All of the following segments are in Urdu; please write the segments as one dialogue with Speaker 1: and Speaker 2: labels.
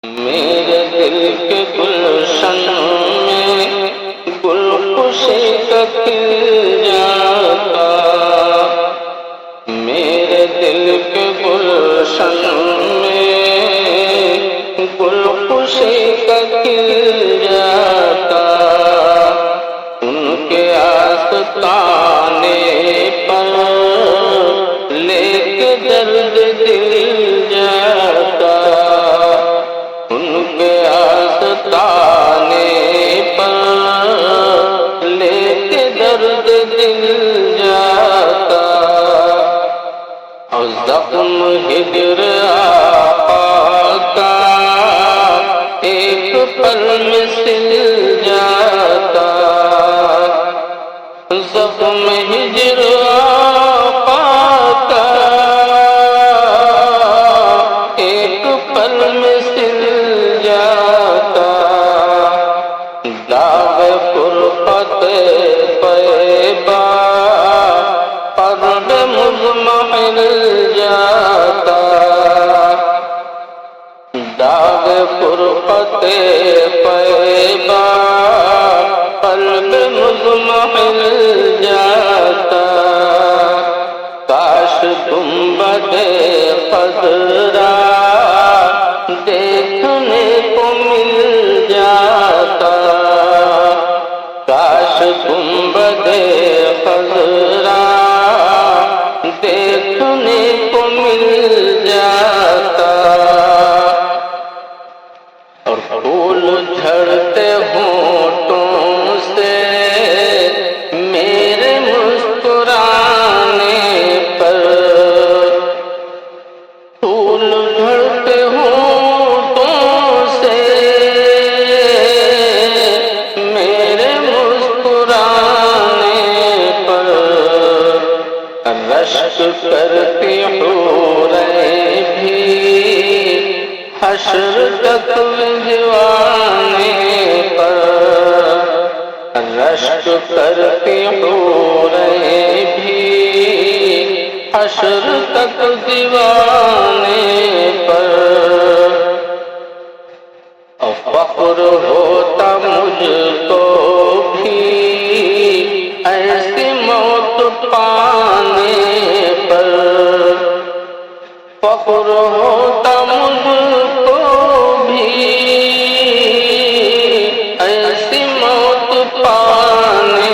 Speaker 1: میرے دل کے گلشن میں گل خوشی کا کھل جاتا، میرے دل کے گلشن میں گل خوشی کا کھل جاتا، ان کے آستانے پر لے کے درد دل جاتا، ان کے آستانے پر لے کے درد دل جاتا، اور زخم ہجر آقا کا ایک پل میں سل جاتا، زخم ہجر آقا کا ایک پل میں سل جاتا، داغ فرقت طیبہ پر مضمحل جاتا، داغ فرقت طیبہ قلب مضمحل جاتا، کاش گنبد خضرا دیکھنے کو مل جاتا، کاش گنبد خضرا دیکھنے کو مل جاتا، اور پھول جھڑتے ہونٹوں سے میرے مسکرانے پر، پھول جھڑتے ہونٹوں سے میرے مسکرانے پر، رشک کرتی حوریں بھی حشر تک بھجوانے پر، رشک کرتی حوریں بھی حشر تک دیوانے پر، اور فخر ہوتا مجھ کو بھی ایسی موت پانے پر، فخر ہوتا مجھ کو بھی ایسی موت پانے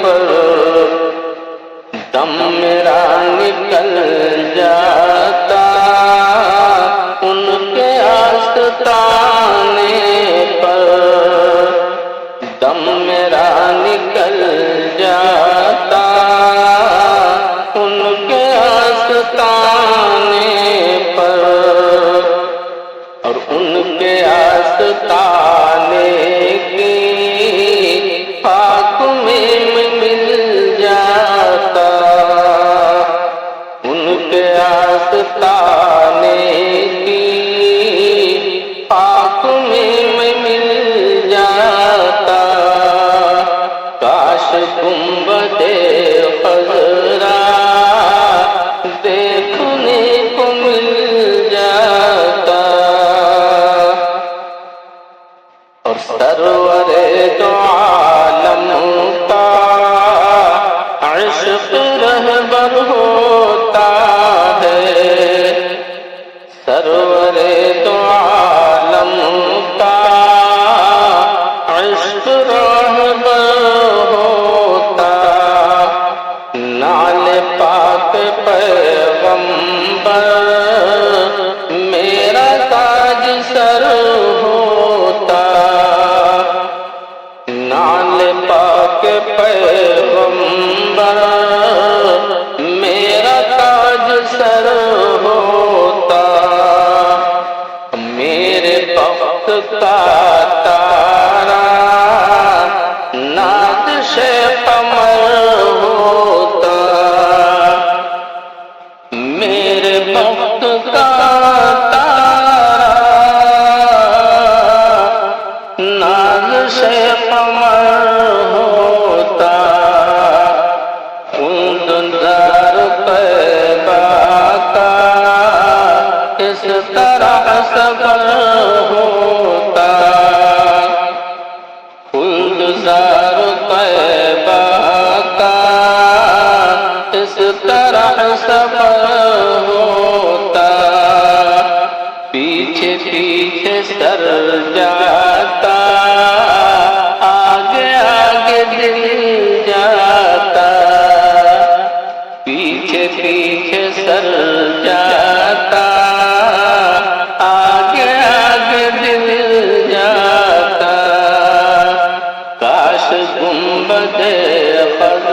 Speaker 1: پر، دم میرا نکل جاتا ان کے آستانے پر، دم میرا نکل جاتا ان کے آستانے پر، اور ان کے آستانے کی خاک میں مل جاتا، ان کے آستانے کی خاک میں مل جاتا، کاش گنبد خضرا دیکھنے کو مل جاتا، اور سرور دو عالم کا عشق رہبر ہوتا ہے، سرور دو عالم کا عشق رہبر ہوتا، نال پاک پیغمبر میرا تاج سر ہوتا، نال پاک پیغمبر میرا تاج سر ہوتا، میرے بخت کا تارا نازش قمر ہوتا، میرے بخت کا تارا نازش قمر ہوتا، دندار طیبہ کا اس طرح صبر سفر ہوتا پیچھے پیچھے سر جاتا آگے آگے دل جاتا پیچھے پیچھے سر جاتا آگے آگے دل جاتا کاش گنبد خزا